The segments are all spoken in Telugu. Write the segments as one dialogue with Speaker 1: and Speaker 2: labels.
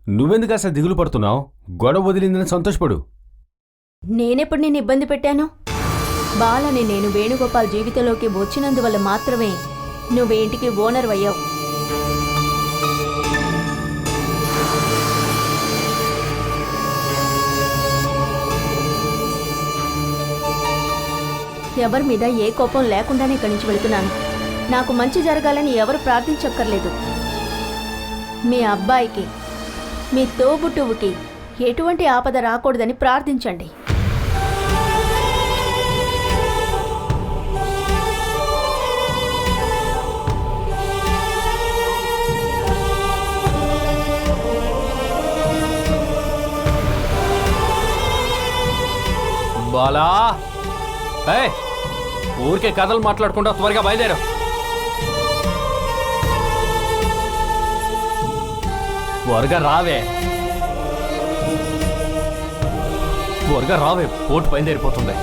Speaker 1: నువ్వెందుకు అసలు దిగులు పడుతున్నావు? గొడవ వదిలిందని సంతోషపడు.
Speaker 2: నేనెప్పుడు నిన్ను ఇబ్బంది పెట్టాను? బాలని నేను వేణుగోపాల్ జీవితంలోకి వచ్చినందువల్ల మాత్రమే నువ్వేంటికి ఓనర్ అయ్యావు. ఎవరి మీద ఏ కోపం లేకుండానే ఇక్కడి నుంచి వెళుతున్నాను. నాకు మంచి జరగాలని ఎవరు ప్రార్థించక్కర్లేదు. మీ అబ్బాయికి, మీ తోబుట్టువుకి ఎటువంటి ఆపద రాకూడదని ప్రార్థించండి.
Speaker 1: బాలా, ఊరికే కథలు మాట్లాడుకుంటా త్వరగా బయలుదేరు. త్వరగా రావే, త్వరగా రావే, పోటు బయలుదేరిపోతుంది.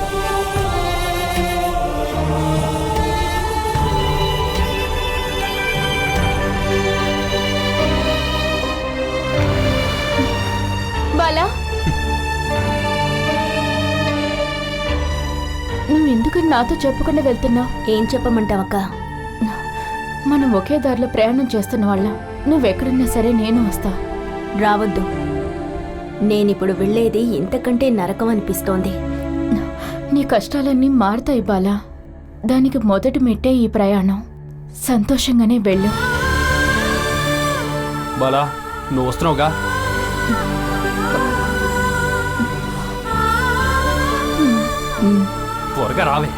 Speaker 2: బాలా,
Speaker 3: నువ్వెందుకు నాతో చెప్పకుండా వెళ్తున్నావు?
Speaker 2: ఏం చెప్పమంటావక్క?
Speaker 3: మనం ఒకే దారిలో ప్రయాణం చేస్తున్న వాళ్ళం. నువ్వెక్కడున్నా సరే నేను వస్తా.
Speaker 2: రావద్దు. నేనిప్పుడు వెళ్ళేది ఇంతకంటే నరకం అనిపిస్తోంది.
Speaker 3: నీ కష్టాలన్నీ మారుతాయి బాలా. దానికి మొదటి మెట్టే ఈ ప్రయాణం. సంతోషంగానే వెళ్ళు.
Speaker 1: బాలా, నువ్వు వస్తున్నావుగా? త్వరగా రావే.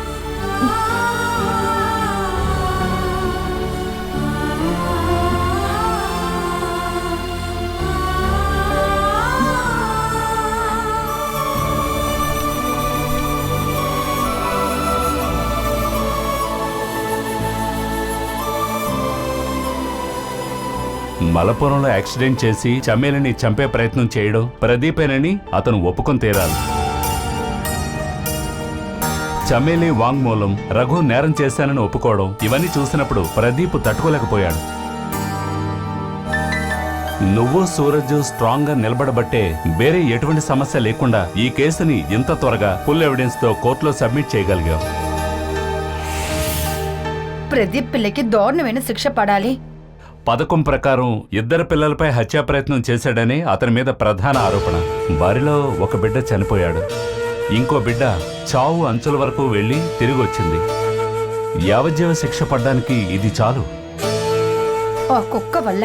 Speaker 4: మలపురంలో యాక్సిడెంట్ చేసి చమేలిని చంపే ప్రయత్నం చేయడం ప్రదీపేనని అతను ఒప్పుకొని తీరాలి. చమేలి వాంగ్మూలం, రఘు నేరం చేశానని ఒప్పుకోవడం, ఇవన్నీ చూసినప్పుడు ప్రదీప్ తట్టుకోలేకపోయాడు. నువ్వు సూరజ్ స్ట్రాంగ్ గా నిలబడబట్టే వేరే ఎటువంటి సమస్య లేకుండా ఈ కేసుని ఇంత త్వరగా ఫుల్ ఎవిడెన్స్ తో కోర్టులో సబ్మిట్ చేయగలిగావు.
Speaker 5: ప్రదీప్ పిల్లకి దారుణమైన శిక్ష పడాలి.
Speaker 4: పథకం ప్రకారం ఇద్దరు పిల్లలపై హత్యా ప్రయత్నం చేశాడని అతని మీద ప్రధాన ఆరోపణ. వారిలో ఒక బిడ్డ చనిపోయాడు, ఇంకో బిడ్డ చావు అంచుల వరకు వెళ్లి తిరిగి వచ్చింది. యావజ్జీవ శిక్ష పడ్డానికి ఇది చాలు.
Speaker 5: ఆ కుక్క వల్ల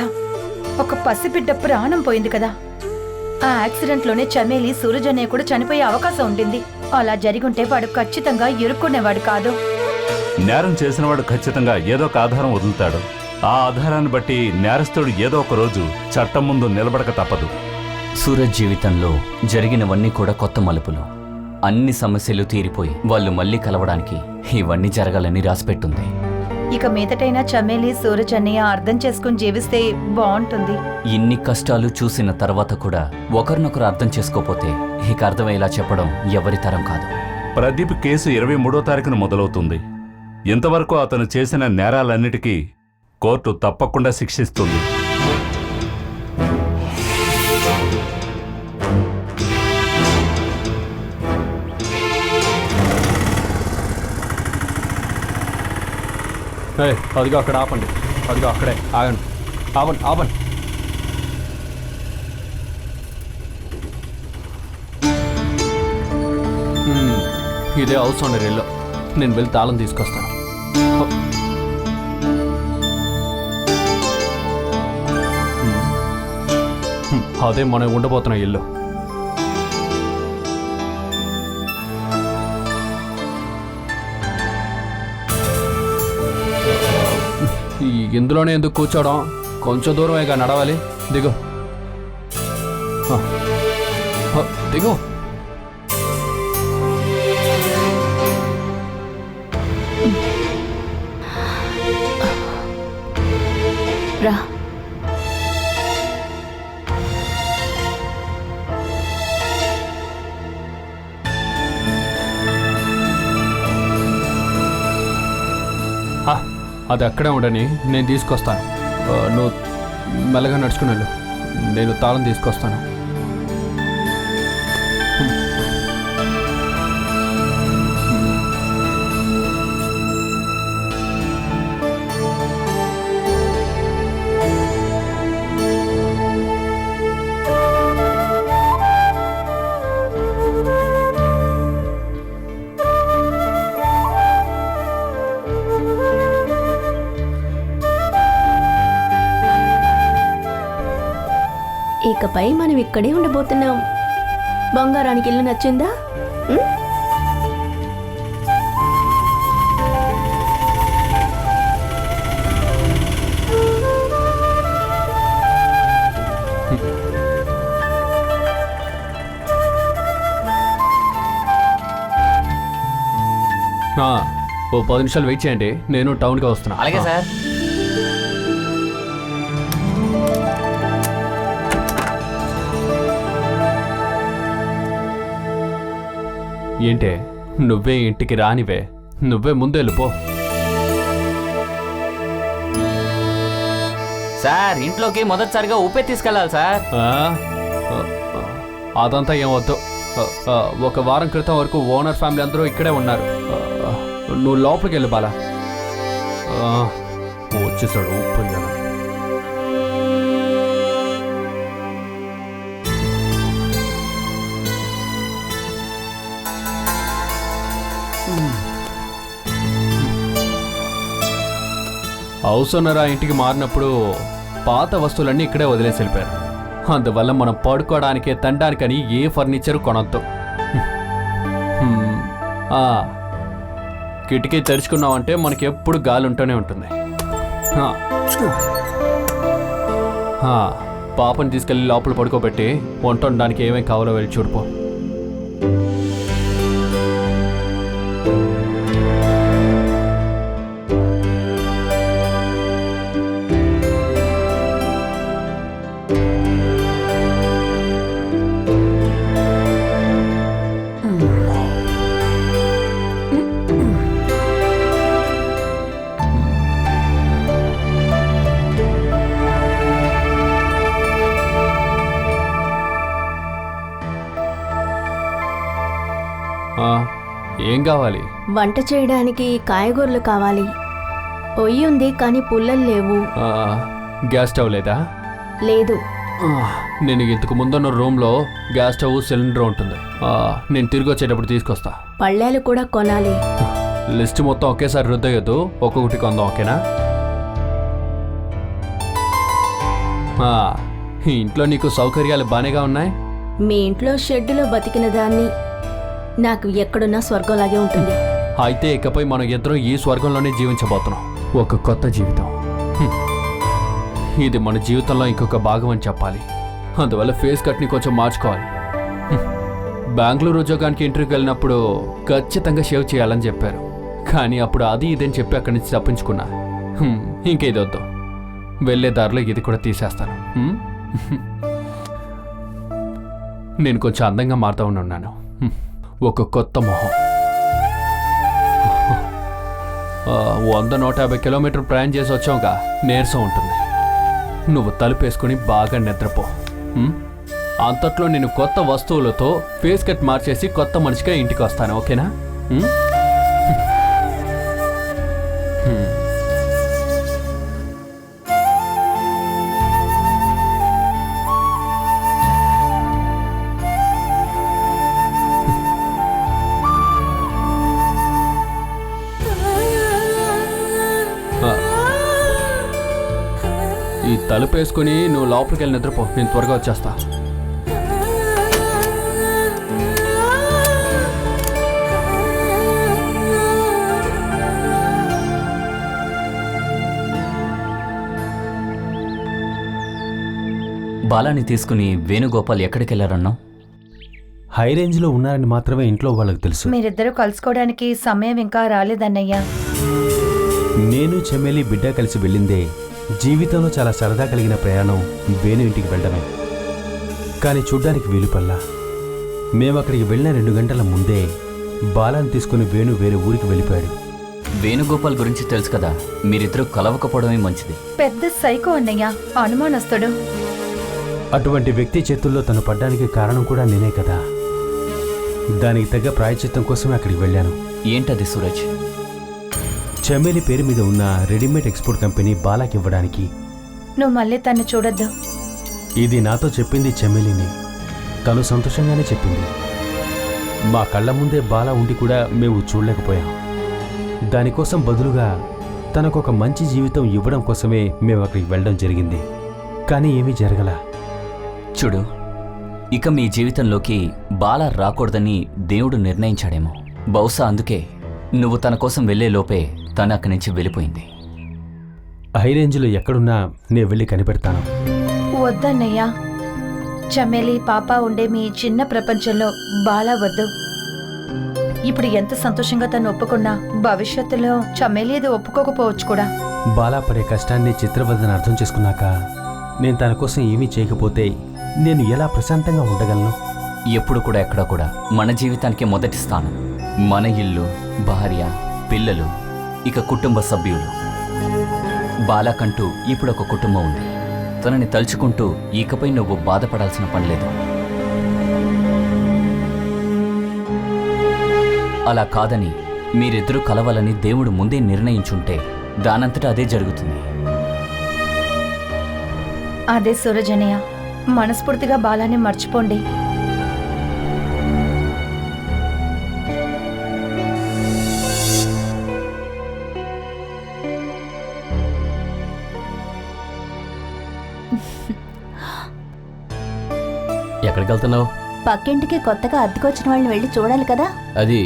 Speaker 5: ఒక పసిబిడ్డ ప్రాణం పోయింది కదా. ఆ యాక్సిడెంట్లోనే చమేలి సూరజ్ అనే కూడా చనిపోయే అవకాశం ఉండింది. అలా జరిగుంటే వాడు ఖచ్చితంగా ఇరుక్కునేవాడు కాదు.
Speaker 4: నేరం చేసినవాడు ఖచ్చితంగా ఏదో ఒక ఆధారం వదులుతాడు. ఆ ఆధారాన్ని బట్టి నేరస్తుడు ఏదో ఒక రోజు చట్టం ముందు నిలబడక తప్పదు.
Speaker 6: సూరజ్ జీవితంలో జరిగినవన్నీ కూడా కొత్త మలుపులు. అన్ని సమస్యలు తీరిపోయి వాళ్ళు మళ్ళీ కలవడానికి ఇవన్నీ జరగాలని రాసిపెట్టుంది.
Speaker 5: ఇక మీదటైనా చమేలి సూరజ్ అన్నయ్య అర్థం చేసుకుని జీవిస్తే బాగుంటుంది.
Speaker 6: ఇన్ని కష్టాలు చూసిన తర్వాత కూడా ఒకరినొకరు అర్థం చేసుకోపోతే ఇక అర్థమయ్యేలా చెప్పడం ఎవరి తరం కాదు.
Speaker 4: ప్రదీప్ కేసు 23వ తారీఖున మొదలవుతుంది. ఇంతవరకు అతను చేసిన నేరాలన్నిటికీ కోర్టు తప్పకుండా శిక్షిస్తుంది.
Speaker 1: అదిగో అక్కడ ఆపండి, అదిగో అక్కడే ఆగండి, ఆపండి ఆపండి. ఇదే హౌస్ ఓనర్ ఇల్లు. నేను వెళ్ళి తాళం తీసుకొస్తాను. అదే మనం ఉండబోతున్న ఇల్లు. ఇందులోనే ఎందుకు కూర్చోవడం? కొంచెం దూరమేగా నడవాలి. దిగు దిగు.
Speaker 2: రా.
Speaker 1: అది అక్కడే ఉండని నేను తీసుకొస్తాను. నువ్వు మెల్లగా నడుచుకుని వెళ్ళు. నేను తాళం తీసుకొస్తాను.
Speaker 2: ఇకపై మనం ఇక్కడే ఉండబోతున్నాం. బంగారానికి ఇల్లు నచ్చిందా? ఉం?
Speaker 1: ఓ 10 నిమిషాలు వెయిట్ చేయండి, నేను టౌన్కి వస్తున్నా.
Speaker 6: అలాగే సార్.
Speaker 1: ఏంటే నువ్వే ఇంటికి రానివే, నువ్వే ముందు వెళ్ళిపో.
Speaker 6: సార్ ఇంట్లోకి మొదటిసారిగా ఉప్పే తీసుకెళ్ళాలి సార్.
Speaker 1: అదంతా ఏమవుద్దు. ఒక వారం క్రితం వరకు ఓనర్ ఫ్యామిలీ అందరూ ఇక్కడే ఉన్నారు. నువ్వు లోపలికి వెళ్ళి బాలా. వచ్చేసాడు ఉప్పు ఇయ్యాల. హౌస్ ఓనర్ ఆ ఇంటికి మారినప్పుడు పాత వస్తువులన్నీ ఇక్కడే వదిలేసి వెళ్ళిపోయారు. అందువల్ల మనం పడుకోవడానికే తినడానికని ఏ ఫర్నిచర్ కొనొద్దు. కిటికీ తెరుచుకున్నామంటే మనకి ఎప్పుడు గాలి ఉంటూనే ఉంటుంది. పాపని తీసుకెళ్ళి లోపల పడుకోబెట్టి వంట వండడానికి ఏమేమి కావాలో వెళ్ళి చూడిపో. ఏం కావాలి?
Speaker 2: వంట చేయడానికి కాయగూరలు కావాలి. పొయ్యి ఉంది కానీ పుల్లలు లేవు.
Speaker 1: గ్యాస్ స్టవ్ లేదా?
Speaker 2: లేదు.
Speaker 1: నేను ఇంతకు ముందున్న రూమ్లో గ్యాస్ స్టవ్ సిలిండర్ ఉంటుంది. నేను తిరిగి వచ్చేటప్పుడు తీసుకొస్తా.
Speaker 2: పళ్ళేలు కూడా కొనాలి.
Speaker 1: లిస్ట్ మొత్తం ఒకేసారి రుద్దయ్యొద్దు, ఒక్కొక్కటి కొందాం, ఓకేనా? ఇంట్లో నీకు సౌకర్యాలు బానేగా ఉన్నాయి.
Speaker 2: మీ ఇంట్లో షెడ్డులో బతికిన దాన్ని నాకు ఎక్కడున్నా స్వర్గంలాగే ఉంటుంది.
Speaker 1: అయితే ఇకపై మనం ఇద్దరం ఈ స్వర్గంలోనే జీవించబోతున్నాం. ఒక కొత్త జీవితం. ఇది మన జీవితంలో ఇంకొక భాగం అని చెప్పాలి. అందువల్ల ఫేస్ కట్ని కొంచెం మార్చుకోవాలి. బెంగళూరు ఉద్యోగానికి ఇంటర్వ్యూకి వెళ్ళినప్పుడు ఖచ్చితంగా షేవ్ చేయాలని చెప్పారు. కానీ అప్పుడు అది ఇదని చెప్పి అక్కడి నుంచి తప్పించుకున్నా. ఇంకేది వద్దు, వెళ్ళే దారిలో ఇది కూడా తీసేస్తాను. నేను కొంచెం అందంగా మారుతూ ఉన్నాను. ఒక కొత్త మొహం. 100-150 కిలోమీటర్ ప్రయాణం చేసి వచ్చావుగా, నీరసం ఉంటుంది. నువ్వు తలుపేసుకుని బాగా నిద్రపో. అంతట్లో నేను కొత్త వస్తువులతో ఫేస్ కట్ మార్చేసి కొత్త మనిషిగా ఇంటికి వస్తాను, ఓకేనా? ఈ తలుపేసుకుని నువ్వు లోపలికి వెళ్ళి నిద్రపో, నేను త్వరగా వచ్చేస్తా.
Speaker 6: బాలాని తీసుకుని వేణుగోపాల్ ఎక్కడికి వెళ్ళారన్నావు?
Speaker 7: హై రేంజ్లో ఉన్నారని మాత్రమే ఇంట్లో వాళ్ళకి తెలుసు.
Speaker 5: మీరిద్దరూ కలుసుకోవడానికి సమయం ఇంకా రాలేదన్నయ్యా.
Speaker 7: నేను చెమేలి బిడ్డ కలిసి వెళ్ళిందే జీవితంలో చాలా సరదా కలిగిన ప్రయాణం వేణు ఇంటికి వెళ్ళడమే. కానీ చూడ్డానికి వీలుపల్లా. మేము అక్కడికి వెళ్ళిన 2 గంటల ముందే బాలాన్ని తీసుకుని వేణు వేరే ఊరికి వెళ్ళిపోయాడు.
Speaker 6: వేణుగోపాల్ గురించి తెలుసు కదా, మీరిద్దరూ కలవకపోవడమే మంచిది.
Speaker 5: పెద్ద సైకో అన్నయ్య, అనుమానస్తుడు.
Speaker 7: అటువంటి వ్యక్తి చేతుల్లో తను పడ్డానికి కారణం కూడా నేనే కదా. దానికి తగ్గ ప్రాయశ్చిత్తం కోసమే అక్కడికి వెళ్ళాను.
Speaker 6: ఏంటది సూరజ్?
Speaker 7: చమేలి పేరు మీద ఉన్న రెడీమేడ్ ఎక్స్పోర్ట్ కంపెనీ బాలాకి ఇవ్వడానికి.
Speaker 5: నువ్వు మళ్ళీ తన్ని చూడొద్దు.
Speaker 7: ఇది నాతో చెప్పింది చమేలిని. తను సంతోషంగానే చెప్పింది. మా కళ్ళ ముందే బాలా ఉండి కూడా మేము చూడలేకపోయాం. దానికోసం బదులుగా తనకొక మంచి జీవితం ఇవ్వడం కోసమే మేము అక్కడికి వెళ్ళడం జరిగింది. కానీ ఏమీ జరగల.
Speaker 6: చూడు, ఇక మీ జీవితంలోకి బాల రాకూడదని దేవుడు నిర్ణయించాడేమో. బహుశా అందుకే నువ్వు తన కోసం వెళ్లే లోపే తను అక్కడి నుంచి వెళ్ళిపోయింది.
Speaker 7: హై రేంజ్లో ఎక్కడున్నా నేను వెళ్ళి కనిపెడతాను.
Speaker 5: వద్దన్నయ్యా. చమేలి పాప ఉండే మీ చిన్న ప్రపంచంలో బాలా వద్దు. ఇప్పుడు ఎంత సంతోషంగా తను ఒప్పుకున్నా భవిష్యత్తులో చమేలి అది ఒప్పుకోకపోవచ్చు కూడా.
Speaker 7: బాలా పడే కష్టాన్ని, చిత్రవదన అర్థం చేసుకున్నాక నేను తన కోసం ఏమీ చేయకపోతే నేను ఎలా ప్రశాంతంగా ఉండగలను?
Speaker 6: ఎప్పుడు కూడా ఎక్కడ కూడా మన జీవితానికి మొదటి స్థానం మన ఇల్లు, భార్య, పిల్లలు, ఇక కుటుంబ సభ్యులు. బాలాకంటూ ఇప్పుడు ఒక కుటుంబం ఉంది. తనని తలుచుకుంటూ ఇకపై నువ్వు బాధపడాల్సిన పని లేదు. అలా కాదని మీరిద్దరూ కలవాలని దేవుడు ముందే నిర్ణయించుంటే దానంతటా అదే జరుగుతుంది.
Speaker 5: అదే సూరజనయ్య, మనస్ఫూర్తిగా బాలాని మర్చిపోండి.
Speaker 8: ఎక్కడికి వెళ్తున్నావు?
Speaker 2: పక్కింటికి కొత్తగా అద్దెకొచ్చిన వాళ్ళని వెళ్ళి చూడాలి కదా.
Speaker 8: అది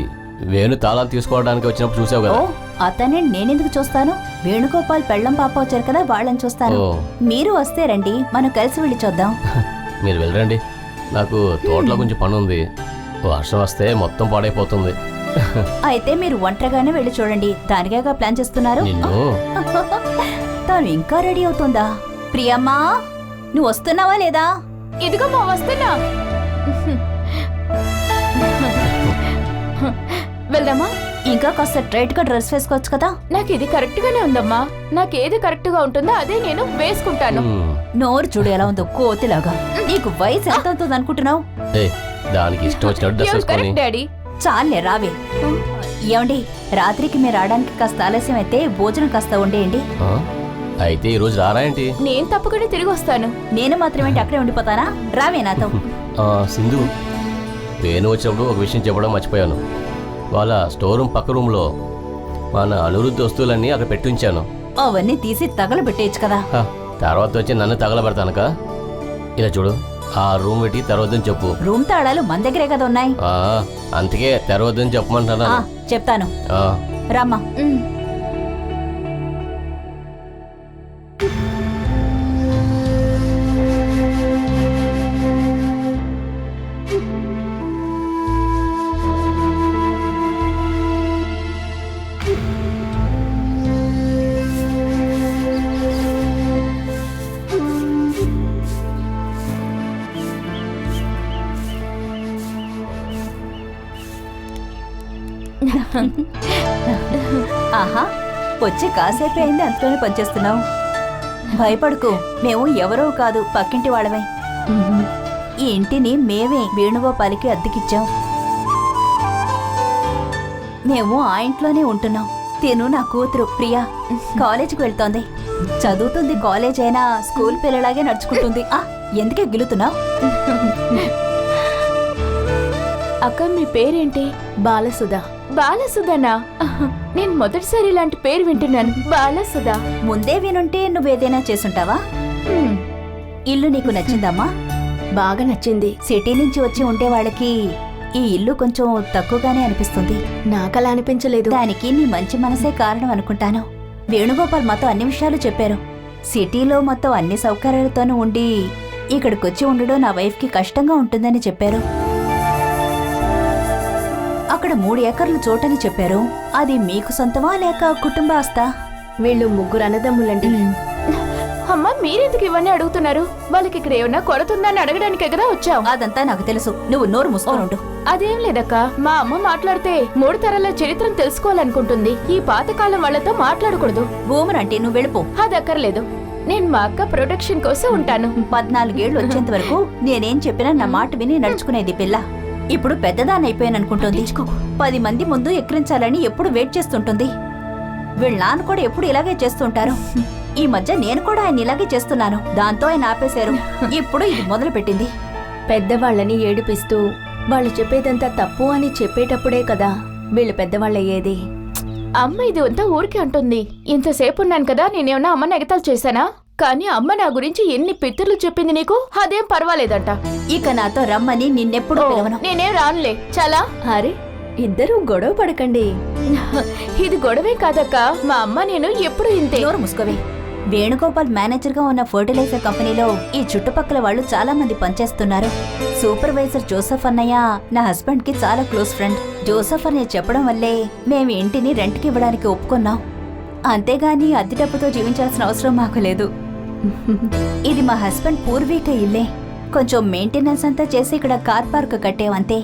Speaker 8: వేణు తాళాలు తీసుకోవడానికి వచ్చినప్పుడు చూసావు
Speaker 2: ఓ,
Speaker 8: కదా.
Speaker 2: అతనే నేనెందుకు చూస్తాను? వేణుగోపాల్ పెళ్ళం పాప వచ్చారు కదా, వాళ్ళని చూస్తాను.
Speaker 8: ఓ.
Speaker 2: మీరు వస్తే రండి, మనం కలిసి వెళ్ళి చూద్దాం.
Speaker 8: మీరు వెళ్ళరండి, నాకు తోటలో కొంచెం పని ఉంది. వర్షం వస్తే మొత్తం పాడైపోతుంది.
Speaker 2: అయితే మీరు ఒంటరిగానే వెళ్ళి చూడండి. దానికేగా ప్లాన్ చేస్తున్నారు.
Speaker 8: నిన్ను
Speaker 2: తాను ఇంకా రెడీ అవుతుందా? ప్రియమ్మా, నువ్వు వస్తున్నావా లేదా?
Speaker 3: ఇదిగో మా వస్తున్నా. వెళ్దామా?
Speaker 2: ఇంకా కాస్త స్ట్రైట్ గా డ్రెస్ వేసుకోవచ్చు కదా.
Speaker 3: నాకు ఇది కరెక్ట్ గానే ఉందమ్మా. నాకు ఏది కరెక్ట్ గా ఉంటుందో అదే నేను వేసుకుంటాను.
Speaker 2: నోరు చూడు ఎలా ఉందో, కోతిలాగా. నీకు వయసు ఎంత అవుతుంది అనుకుంటున్నావు?
Speaker 8: ఏయ్, దానికి ఇష్టం వచ్చినట్టు డ్రెస్ వేసుకొని
Speaker 3: కరెక్ట్ డాడీ.
Speaker 2: చాలే రావే. ఏమండి, రాత్రికి మీరు రావడానికి కాస్త ఆలస్యం అయితే భోజనం కాస్త వండేయండి.
Speaker 8: ఆ? అయితే ఈరోజు రారా ఏంటి?
Speaker 3: నేను తప్పకుండా తిరిగి వస్తాను.
Speaker 2: నేను మాత్రమేంటి అక్కడే ఉండిపోతానా? రావే నాతో.
Speaker 8: సింధు, వేణు వచ్చినప్పుడు ఒక విషయం చెప్పడం మర్చిపోయాను. వాళ్ళ స్టోర్ రూమ్ పక్క రూమ్లో మన అనిరుద్ధ వస్తువులన్నీ అక్కడ పెట్టించాను.
Speaker 2: అవన్నీ తీసి తగలబెట్టేయచ్చు కదా.
Speaker 8: తర్వాత వచ్చి నన్ను తగలబెడతానుక. ఇలా చూడు, ఆ రూమ్ పెట్టి తెరవద్దని చెప్పు.
Speaker 2: రూమ్ తాళాలు మన దగ్గరే కదా ఉన్నాయి.
Speaker 8: అందుకే తెరవద్దని చెప్పమంటాను.
Speaker 2: చెప్తాను, రామ్మా. ఆహా, వచ్చి కాసేపే అయింది, అంతలోనే పనిచేస్తున్నావు. భయపడుకు, మేము ఎవరో కాదు, పక్కింటి వాళ్ళమే. ఈ ఇంటిని మేమే వేణుగోపాలికి అద్దెకిచ్చాం. మేము ఆ ఇంట్లోనే ఉంటున్నాం. తిను నా కూతురు ప్రియా కాలేజీకి వెళ్తోంది. చదువుతుంది, కాలేజ్ అయినా స్కూల్ పిల్లలాగే నడుచుకుంటుంది. ఎందుకే గిలుతున్నావు?
Speaker 3: అక్క, మీ పేరేంటి?
Speaker 2: బాలసుధ.
Speaker 3: బాలసుధనా? నేను మొదటిసారి ఇలాంటి పేరు వింటున్నాను. బాలసుధ.
Speaker 2: ముందే వినుంటే నువ్వేదైనా చేసుంటావా? ఇల్లు నీకు నచ్చిందమ్మా? బాగా నచ్చింది. సిటీ నుంచి వచ్చి ఉండే వాళ్ళకి ఈ ఇల్లు కొంచెం తక్కువగానే అనిపిస్తుంది. నాకలా అనిపించలేదు. దానికి నీ మంచి మనసే కారణం అనుకుంటాను. వేణుగోపాల్ మాతో అన్ని విషయాలు చెప్పారు. సిటీలో మొత్తం అన్ని సౌకర్యాలతోనూ ఉండి ఇక్కడికొచ్చి ఉండడం నా వైఫ్కి కష్టంగా ఉంటుందని చెప్పారు. అక్కడ 3 ఎకర్లు చోటని చెప్పారు. అది మీకు సొంతమా లేక కుటుంబ ఆస్తా? వీళ్ళు 3 అన్నదమ్ములండి.
Speaker 3: అమ్మా, మీరెందుకు ఇవన్నీ అడుగుతున్నారు? వాళ్ళకి ఇక్కడ ఏమన్నా కొరతుందని అడగడానికే కదా వచ్చావు.
Speaker 2: అదంతా నాకు తెలుసు, నువ్వు నోరు మూసుకోనుండు.
Speaker 3: అదేం లేదక్క, మా అమ్మ మాట్లాడితే 3 తరాల చరిత్రను తెలుసుకోవాలనుకుంటుంది. ఈ పాతకాలం వాళ్ళతో మాట్లాడకూడదు.
Speaker 2: భూమనంటే నువ్వు వెళ్ళిపో.
Speaker 3: అది అక్కర్లేదు. నేను మా అక్క ప్రొటెక్షన్ కోసం ఉంటాను.
Speaker 9: 14 ఏళ్ళు వచ్చేంత వరకు నేనేం చెప్పినా నా మాట విని నడుచుకునేది పిల్ల. ఇప్పుడు పెద్దదాన్ని అయిపోయాననుకుంటుంది. 10 మంది ముందు ఎక్కిరించాలని ఎప్పుడు వెయిట్ చేస్తుంటుంది. వీళ్ళ నాన్న కూడా ఎప్పుడు ఇలాగే చేస్తుంటారు. ఈ మధ్య నేను కూడా ఆయన ఇలాగే చేస్తున్నాను. దాంతో ఆయన ఆపేశారు. ఇప్పుడు ఇది మొదలు పెట్టింది.
Speaker 2: పెద్దవాళ్ళని ఏడిపిస్తూ వాళ్ళు చెప్పేదంతా తప్పు అని చెప్పేటప్పుడే కదా వీళ్ళు పెద్దవాళ్ళయ్యేది.
Speaker 3: అమ్మ ఇది అంతా ఊరికే అంటుంది. ఇంతసేపు ఉన్నాను కదా, నేనేమన్నా అమ్మని ఎగతాలు చేశానా? కానీ అమ్మ నా గురించి ఎన్ని పిత్తర్లు చెప్పింది నీకు, అదేం పర్వాలేదంట.
Speaker 9: ఇక నాతో రమ్మని నిన్నెప్పుడు పిలవను.
Speaker 3: నేనేం రానులే. చాలా
Speaker 2: అరే ఇద్దరూ గొడవ పడకండి.
Speaker 3: ఇది గొడవే కాదక్క, మా అమ్మ నేను ఎప్పుడు ఇంతే.
Speaker 9: నోరు ముసుకోవే. వేణుగోపాల్ మేనేజర్ గా ఉన్న ఫర్టిలైజర్ కంపెనీలో ఈ చుట్టుపక్కల వాళ్ళు చాలా మంది పనిచేస్తున్నారు. సూపర్వైజర్ జోసెఫ్ అన్నయ్య నా హస్బెండ్ కి చాలా క్లోజ్ ఫ్రెండ్. జోసెఫ్ అన్నయ్య చెప్పడం వల్లే మేము ఇంటిని రెంట్కి ఇవ్వడానికి ఒప్పుకున్నాం. అంతేగాని అద్దె డబ్బుతో జీవించాల్సిన అవసరం మాకు లేదు. ఇది మా హస్బెండ్ పూర్వీక ఇల్లే. కొంచెం మెయింటెనెన్స్ అంతా చేసి ఇక్కడ కార్ పార్క్ కట్టేవంతే.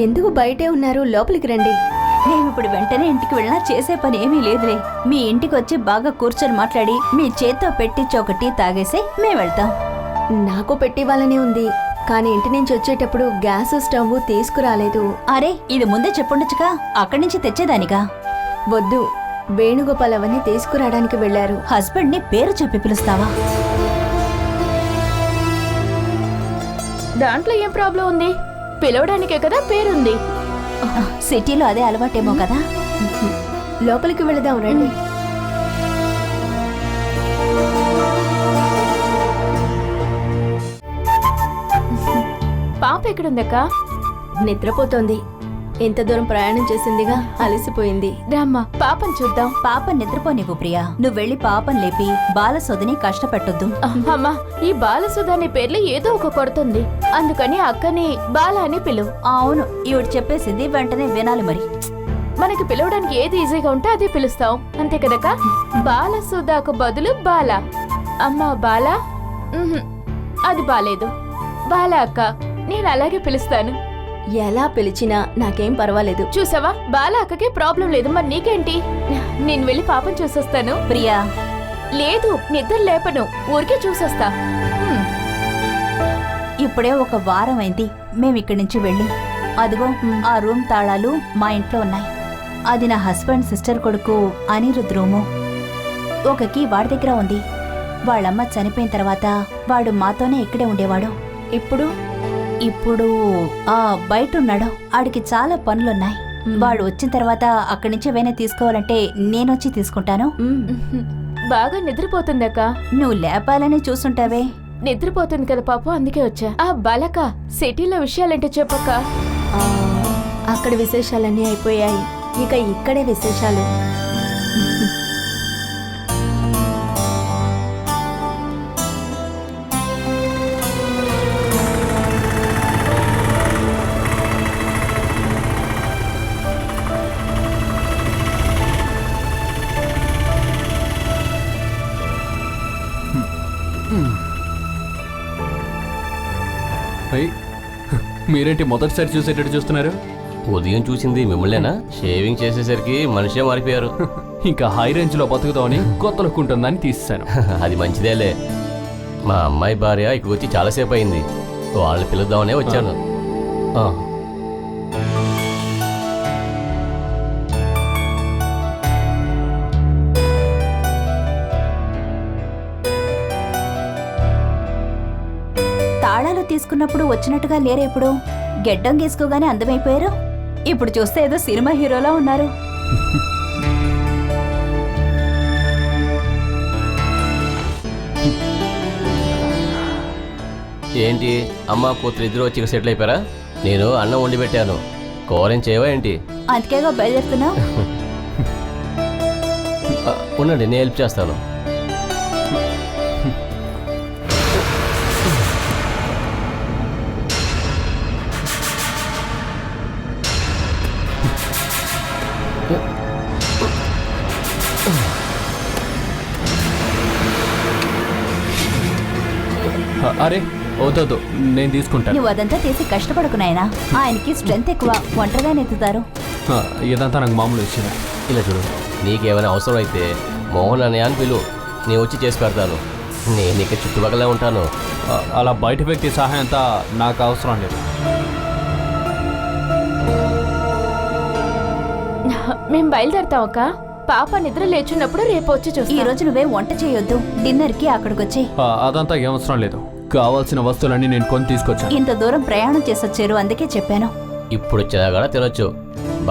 Speaker 2: ఎందుకు బయటే ఉన్నారు? లోపలికి రండి.
Speaker 9: మేమిప్పుడు వెంటనే ఇంటికి వెళ్ళినా చేసే పని ఏమీ లేదులే. మీ ఇంటికి వచ్చి బాగా కూర్చొని మాట్లాడి మీ చేత్తో పెట్టించి ఒక టీ తాగేసి మేము వెళ్తాం.
Speaker 2: నాకు పెట్టివ్వాలనే ఉంది, కానీ ఇంటి నుంచి వచ్చేటప్పుడు గ్యాస్ స్టవ్ తీసుకురాలేదు.
Speaker 9: అరే ఇది ముందే చెప్పుండొచ్చుగా, అక్కడి నుంచి తెచ్చేదానిగా.
Speaker 2: వద్దు, వేణుగోపాల్ అవన్నీ తీసుకురావడానికి వెళ్లారు.
Speaker 9: హస్బెండ్ ని పేరు చెప్పి పిలుస్తావా?
Speaker 3: దాంట్లో ఏం ప్రాబ్లం ఉంది? పిలవడానికే కదా పేరుంది.
Speaker 9: సిటీలో అదే అలవాటేమో కదా.
Speaker 2: లోపలికి వెళదాం రండి.
Speaker 3: పాప ఎక్కడుందక్క?
Speaker 2: నిద్రపోతోంది. ఎంత దూరం ప్రయాణం చేసిందిగా, అలసిపోయింది.
Speaker 3: రామ్మా పాపని చూద్దాం.
Speaker 9: పాప నిద్రపోనివ్వు ప్రియా. నువ్వు వెళ్ళి పాపని లేపి బాలసోదని కష్టపెట్టొద్దు.
Speaker 3: అమ్మా, ఈ బాలసుధ అనే పేర్లు ఏదో ఒక కొడుతుంది, అందుకని అక్కని బాల అని పిలువు.
Speaker 9: అవును, ఈవిడ చెప్పేసింది వెంటనే వినాలి మరి.
Speaker 3: మనకి పిలవడానికి ఏది ఈజీగా ఉంటే అదే పిలుస్తాం, అంతే కదక్క? బాలసుధకు బదులు బాల. అమ్మా బాల, అది బాలేదు. బాల అక్క, నేను అలాగే పిలుస్తాను.
Speaker 2: ఎలా పిలిచినా నాకేం పర్వాలేదు.
Speaker 3: చూసావా, బాల అక్కకే ప్రాబ్లం లేదు, మరి నీకేంటి? నేను వెళ్ళి పాపం చూసొస్తాను.
Speaker 9: ప్రియా
Speaker 3: లేదు, నిద్ర లేపను, ఊరికే చూసొస్తా.
Speaker 9: ఇప్పుడే 1 వారం అయింది మేమిక్కడి నుంచి వెళ్ళి. అదిగో ఆ రూమ్ తాళాలు మా ఇంట్లో ఉన్నాయి. అది నా హస్బెండ్ సిస్టర్ కొడుకు అనిరుద్ రూము. ఒక కీ వాడి దగ్గర ఉంది. వాళ్ళమ్మ చనిపోయిన తర్వాత వాడు మాతోనే ఇక్కడే ఉండేవాడు. ఇప్పుడు బయట ఉన్నాడు. ఆడికి చాలా పనులున్నాయి. వాడు వచ్చిన తర్వాత అక్కడి నుంచి ఏమైనా తీసుకోవాలంటే నేనొచ్చి తీసుకుంటాను.
Speaker 3: బాగా నిద్రపోతుందక్క.
Speaker 9: నువ్వు లేపాలని చూసుంటావే.
Speaker 3: నిద్రపోతుంది కదా పాపం, అందుకే వచ్చా. ఆ బాలక, సిటీలో విషయాలంటే చెప్పక్క.
Speaker 2: అక్కడ విశేషాలన్నీ అయిపోయాయి, ఇక ఇక్కడే విశేషాలు.
Speaker 1: మీరేంటి మొదటిసారి చూసేటట్టు చూస్తున్నారు?
Speaker 8: ఉదయం చూసింది మిమ్మల్నేనా? షేవింగ్ చేసేసరికి మనిషే మారిపోయారు.
Speaker 1: ఇంకా హై రేంజ్ లో బతుకుతామని కొత్త లుక్ ఉంటుందని తీసేశాను.
Speaker 8: అది మంచిదేలే. మా అమ్మాయి భార్య ఇక్కడికి వచ్చి చాలాసేపు అయింది. వాళ్ళని పిలుద్దామనే వచ్చాను.
Speaker 9: తాళాలు తీసుకున్నప్పుడు వచ్చినట్టుగా లేరు. ఇప్పుడు గెడ్డం గీసుకోగానే అందమైపోయారు. ఇప్పుడు చూస్తే ఏదో సినిమా హీరోలా ఉన్నారు.
Speaker 8: ఏంటి అమ్మ కూతురు ఇద్దరు వచ్చి ఇక్కడ సెటిల్ అయిపోయారా? నేను అన్నం వండి పెట్టాను, కూరేం చేయవా ఏంటి?
Speaker 9: అందుకేగా బయలుదేరుతున్నా.
Speaker 8: ఉండండి, నేను హెల్ప్ చేస్తాను.
Speaker 1: అరే వద్దు, నేను తీసుకుంటాను.
Speaker 9: నువ్వు అదంతా తీసి కష్టపడకు నాయనా. ఆయనకి స్ట్రెంత్ ఎక్కువ, ఒంటరిగా నెత్తుతారు.
Speaker 1: ఇదంతా నాకు మామూలు విషయం.
Speaker 8: ఇలా చూడు, నీకేమైనా అవసరం అయితే మోహన్ అన్నయ్య అని పిలువు, నేను వచ్చి చేసి పెడతాను. నేను ఇక చుట్టుపక్కలే ఉంటాను.
Speaker 1: అలా బయట వ్యక్తి సహాయంతో నాకు అవసరం లేదు.
Speaker 3: మేం బయలుదేరతాం అక్క. పాప నిద్ర లేచున్నప్పుడు రేపు వచ్చి
Speaker 9: ఈ
Speaker 3: చూస్తాం.
Speaker 9: రోజు నువ్వే వంట చేయొద్దు, డిన్నర్ కి అక్కడికొచ్చి.
Speaker 1: అదంతా ఏం అవసరం లేదు. కావాల్సిన వస్తువులన్నీ నేను కొని తీసుకొచ్చాను.
Speaker 9: ఇంత దూరం ప్రయాణం చేసొచ్చారు, అందుకే చెప్పాను.
Speaker 8: ఇప్పుడు చిన్నగా తినొచ్చు.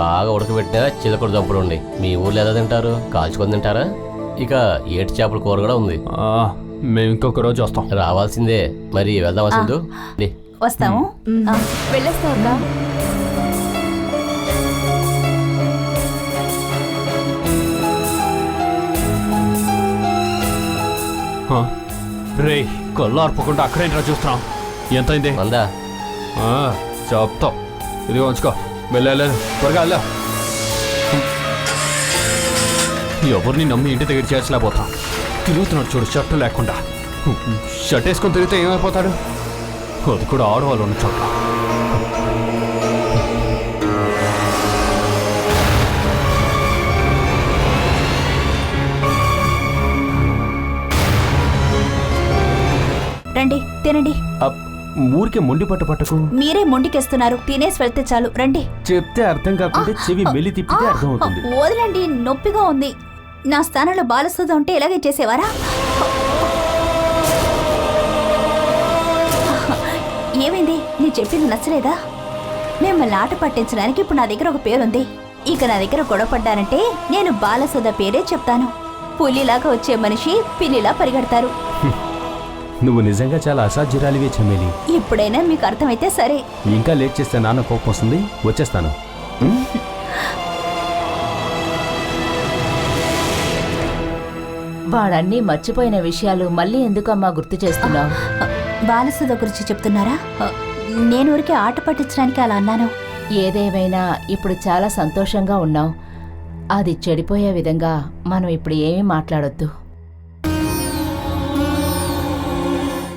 Speaker 8: బాగా ఉడకబెట్టిన చిలకడ దుంపలు ఉండి. మీ ఊర్లో ఎలా తింటారు? కాల్చుకొని తింటారా? ఇక ఏటి చేపల కూర కూడా ఉంది.
Speaker 1: మేము ఇంకొక రోజు వస్తాం.
Speaker 8: రావాల్సిందే. మరి వెళ్దామా సింధు?
Speaker 9: వస్తాము. ఆ.
Speaker 3: వెళ్ళొస్తాం అక్క.
Speaker 1: రే కళ్ళు ఆర్పకుండా అక్కడేంట్రా చూస్తున్నాం. ఎంతైంది?
Speaker 8: మందా
Speaker 1: చెప్తాం. ఇది ఉంచుకో. వెళ్ళలేదు, త్వరగా వెళ్ళా. ఎవరిని నమ్మి ఇంటి దగ్గర చేర్చలేకపోతాం. తిరుగుతున్నాడు చూడు షర్ట్ లేకుండా. షర్ట్ వేసుకొని తిరిగితే ఏమైపోతాడు? అది కూడా ఆడవాళ్ళు ఉన్న చోట్ల.
Speaker 9: రండి, తినండి.
Speaker 7: ఊరికే మొండి పట్టకు.
Speaker 9: మీరే మొండికేస్తున్నారు. తినేసి వెళ్తే చాలు. రండి.
Speaker 7: చెప్తే అర్థం కాకుంటే చెవి మెల్లి తిప్పితే అర్థం అవుతుంది.
Speaker 9: వదలండి, నొప్పిగా ఉంది. నా స్థానంలో బాలసుధ ఉంటే ఇలాగే చేసేవారా? ఏమైంది? నీ చెప్పింది నచ్చలేదా? మిమ్మల్ని ఆట పట్టించడానికి ఇప్పుడు నా దగ్గర ఒక పేరుంది. ఇక నా దగ్గర గొడవ పడ్డారంటే నేను బాలసుధ పేరే చెప్తాను. పులిలాగా వచ్చే మనిషి పిల్లిలా పరిగెడతారు.
Speaker 7: నువ్వు నిజంగా చాలా అసాధ్యురాలివే చమేలి.
Speaker 9: ఇప్పుడైనా మీకు అర్థమైతే సరే.
Speaker 7: ఇంకా లేట్ చేస్తే నాన్న కోపం వస్తుంది. వచ్చేస్తాను.
Speaker 10: వాడన్నీ మర్చిపోయిన విషయాలు మళ్ళీ ఎందుకమ్మా గుర్తు చేస్తున్నావు?
Speaker 9: బాలసుధ గురించి చెప్తున్నారా? నేను ఊరికే ఆట పట్టించడానికి అలా అన్నాను.
Speaker 10: ఏదేమైనా ఇప్పుడు చాలా సంతోషంగా ఉన్నాం. అది చెడిపోయే విధంగా మనం ఇప్పుడు ఏమీ మాట్లాడొద్దు.